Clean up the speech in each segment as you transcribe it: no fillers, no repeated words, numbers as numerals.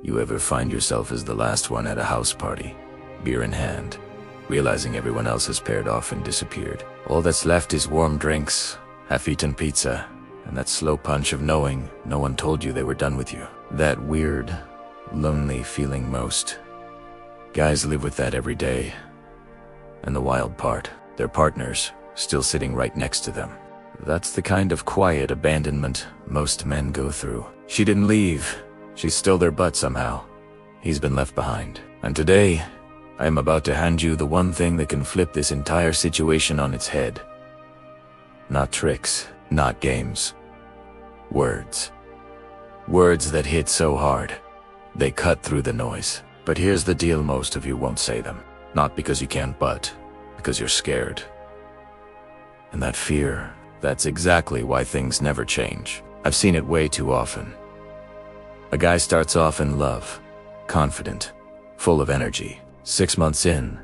You ever find yourself as the last one at a house party, beer in hand, realizing everyone else has paired off and disappeared? All that's left is warm drinks, half-eaten pizza, and that slow punch of knowing no one told you they were done with you. That weird, lonely feeling most. Guys live with that every day. And the wild part, their partners still sitting right next to them. That's the kind of quiet abandonment most men go through. She didn't leave. She's still their butt somehow. He's been left behind. And today, I am about to hand you the one thing that can flip this entire situation on its head. Not tricks, not games. Words. Words that hit so hard, they cut through the noise. But here's the deal, most of you won't say them. Not because you can't, but because you're scared. And that fear, that's exactly why things never change. I've seen it way too often. A guy starts off in love, confident, full of energy. 6 months in,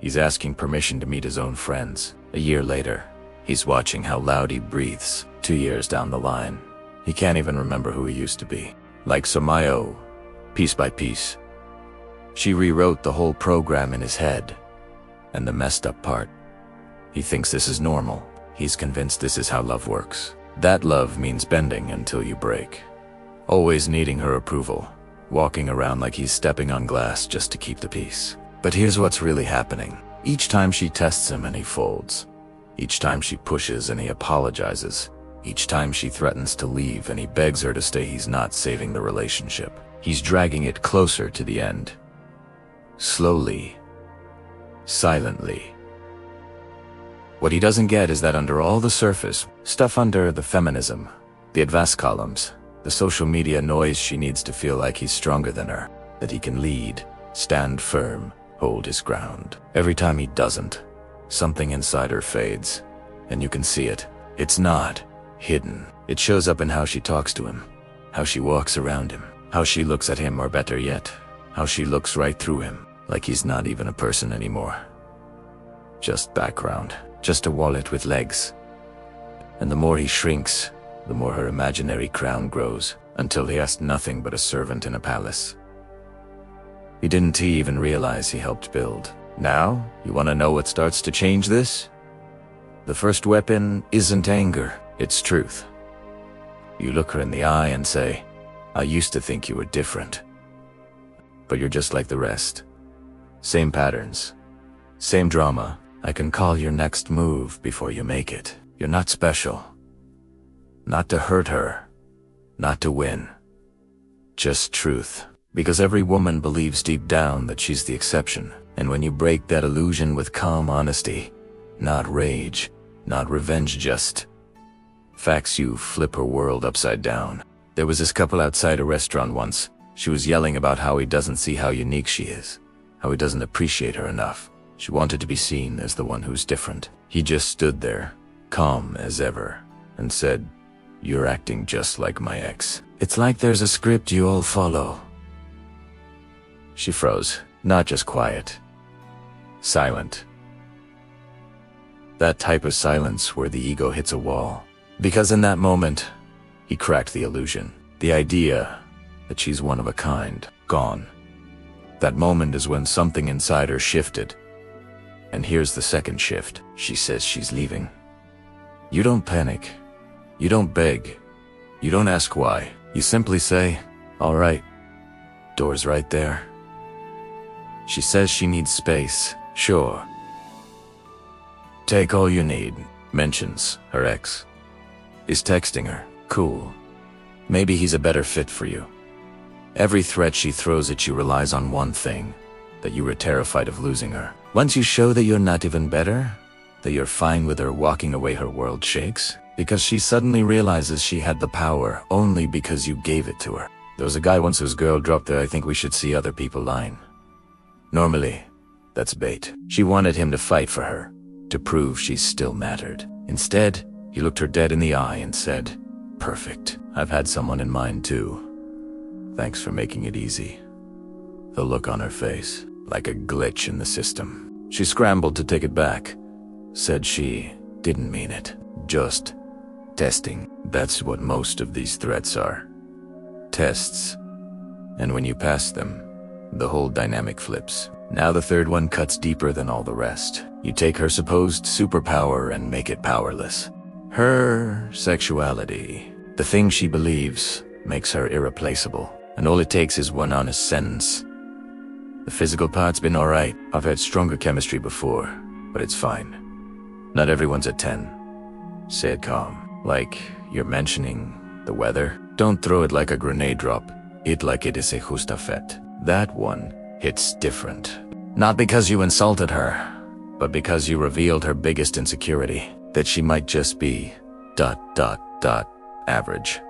he's asking permission to meet his own friends. A year later, he's watching how loud he breathes. 2 years down the line, he can't even remember who he used to be. Like Somayo, piece by piece, she rewrote the whole program in his head. And the messed up part, he thinks this is normal. He's convinced this is how love works. That love means bending until you break. Always needing her approval, walking around like he's stepping on glass just to keep the peace. But here's what's really happening. Each time she tests him and he folds. Each time she pushes and he apologizes. Each time she threatens to leave and he begs her to stay, he's not saving the relationship. He's dragging it closer to the end. Slowly. Silently. What he doesn't get is that under all the surface stuff, under the feminism, the advice columns, the social media noise, she needs to feel like he's stronger than her, that he can lead, stand firm, hold his ground. Every time he doesn't, something inside her fades, and you can see it. It's not hidden. It shows up in how she talks to him, how she walks around him, how she looks at him, or better yet, how she looks right through him, like he's not even a person anymore. Just background, just a wallet with legs. And the more he shrinks, the more her imaginary crown grows, until he has nothing but a servant in a palace. Didn't he even realize he helped build? Now, you want to know what starts to change this? The first weapon isn't anger, it's truth. You look her in the eye and say, I used to think you were different. But you're just like the rest. Same patterns. Same drama. I can call your next move before you make it. You're not special. Not to hurt her. Not to win. Just truth. Because every woman believes deep down that she's the exception. And when you break that illusion with calm honesty, not rage, not revenge, just facts, you flip her world upside down. There was this couple outside a restaurant once. She was yelling about how he doesn't see how unique she is, how he doesn't appreciate her enough. She wanted to be seen as the one who's different. He just stood there, calm as ever, and said, You're acting just like my ex. It's like there's a script you all follow. She froze, not just quiet, silent. That type of silence where the ego hits a wall. Because in that moment, he cracked the illusion. The idea that she's one of a kind, gone. That moment is when something inside her shifted. And here's the second shift. She says she's leaving. You don't panic. You don't beg. You don't ask why. You simply say, all right. Door's right there. She says she needs space. Sure. Take all you need. Mentions her ex. Is texting her. Cool. Maybe he's a better fit for you. Every threat she throws at you relies on one thing, that you were terrified of losing her. Once you show that you're not even better, that you're fine with her walking away, her world shakes, because she suddenly realizes she had the power only because you gave it to her. There was a guy once whose girl dropped the I think we should see other people line. Normally, that's bait. She wanted him to fight for her, to prove she still mattered. Instead, he looked her dead in the eye and said, Perfect. I've had someone in mind too. Thanks for making it easy. The look on her face, like a glitch in the system. She scrambled to take it back, said she didn't mean it. Just testing. That's what most of these threats are. Tests. And when you pass them, the whole dynamic flips. Now the third one cuts deeper than all the rest. You take her supposed superpower and make it powerless. Her sexuality, the thing she believes, makes her irreplaceable. And all it takes is one honest sentence. The physical part's been alright. I've had stronger chemistry before, but it's fine. Not everyone's a 10. Say it calm. Like you're mentioning the weather. Don't throw it like a grenade drop. It like it is a justa fet. That one hits different. Not because you insulted her, but because you revealed her biggest insecurity. That she might just be ... average.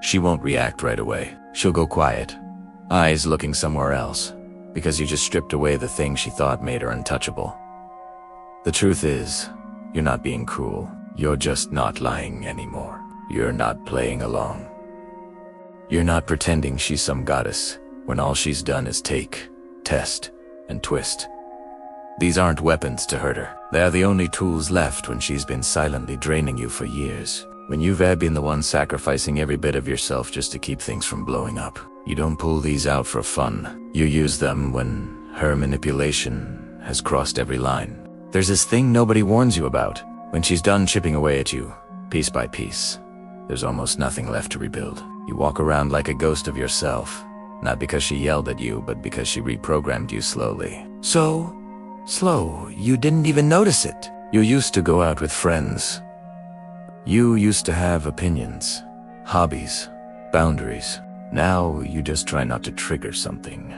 She won't react right away. She'll go quiet, eyes looking somewhere else, because you just stripped away the thing she thought made her untouchable. The truth is, you're not being cruel. You're just not lying anymore. You're not playing along. You're not pretending she's some goddess, when all she's done is take, test, and twist. These aren't weapons to hurt her. They are the only tools left when she's been silently draining you for years. When you've been the one sacrificing every bit of yourself just to keep things from blowing up. You don't pull these out for fun. You use them when her manipulation has crossed every line. There's this thing nobody warns you about. When she's done chipping away at you, piece by piece, there's almost nothing left to rebuild. You walk around like a ghost of yourself. Not because she yelled at you, but because she reprogrammed you slowly. So slow, you didn't even notice it. You used to go out with friends. You used to have opinions, hobbies, boundaries. Now you just try not to trigger something.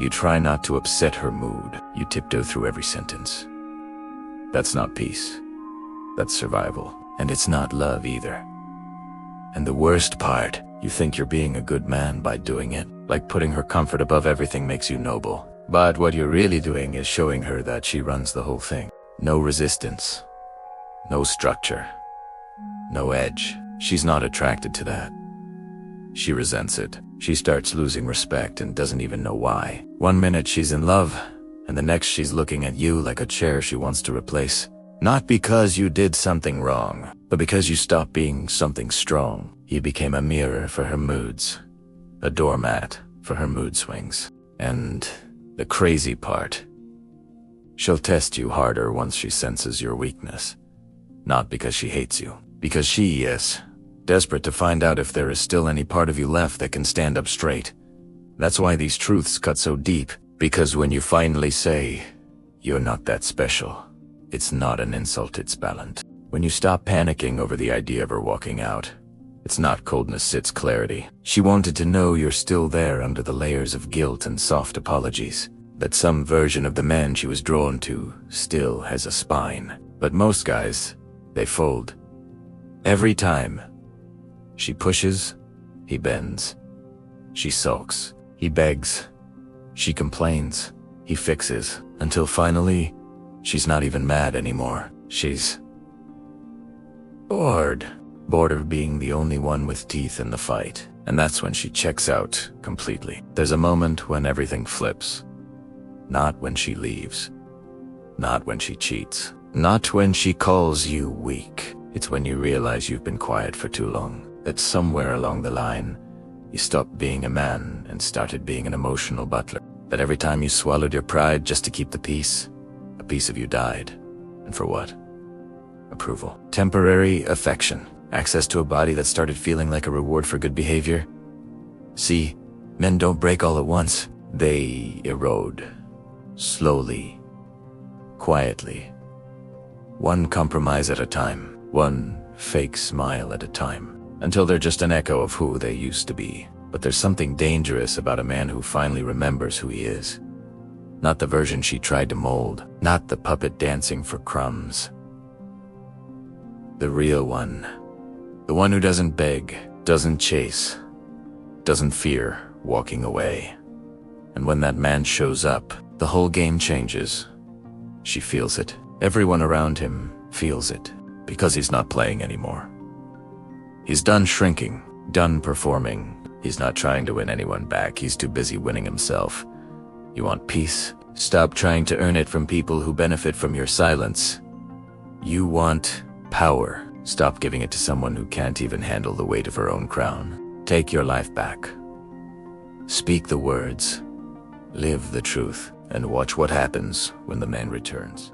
You try not to upset her mood. You tiptoe through every sentence. That's not peace. That's survival. And it's not love either. And the worst part, you think you're being a good man by doing it. Like putting her comfort above everything makes you noble. But what you're really doing is showing her that she runs the whole thing. No resistance. No structure. No edge. She's not attracted to that. She resents it. She starts losing respect and doesn't even know why. One minute she's in love, and the next she's looking at you like a chair she wants to replace. Not because you did something wrong, but because you stopped being something strong. You became a mirror for her moods. A doormat for her mood swings. And the crazy part, she'll test you harder once she senses your weakness. Not because she hates you. Because she is desperate to find out if there is still any part of you left that can stand up straight. That's why these truths cut so deep. Because when you finally say, you're not that special, it's not an insult, it's balanced. When you stop panicking over the idea of her walking out, it's not coldness, it's clarity. She wanted to know you're still there under the layers of guilt and soft apologies. That some version of the man she was drawn to still has a spine. But most guys, they fold. Every time. She pushes, he bends. She sulks, he begs. She complains, he fixes. Until finally, she's not even mad anymore. She's bored. Bored of being the only one with teeth in the fight. And that's when she checks out completely. There's a moment when everything flips. Not when she leaves. Not when she cheats. Not when she calls you weak. It's when you realize you've been quiet for too long. That somewhere along the line, you stopped being a man and started being an emotional butler. That every time you swallowed your pride just to keep the peace, a piece of you died. And for what? Approval. Temporary affection. Access to a body that started feeling like a reward for good behavior. See, men don't break all at once. They erode. Slowly. Quietly. One compromise at a time. One fake smile at a time. Until they're just an echo of who they used to be. But there's something dangerous about a man who finally remembers who he is. Not the version she tried to mold. Not the puppet dancing for crumbs. The real one. The one who doesn't beg, doesn't chase, doesn't fear walking away. And when that man shows up, the whole game changes. She feels it. Everyone around him feels it. Because he's not playing anymore. He's done shrinking, done performing. He's not trying to win anyone back. He's too busy winning himself. You want peace? Stop trying to earn it from people who benefit from your silence. You want power. Stop giving it to someone who can't even handle the weight of her own crown. Take your life back. Speak the words, live the truth, and watch what happens when the man returns.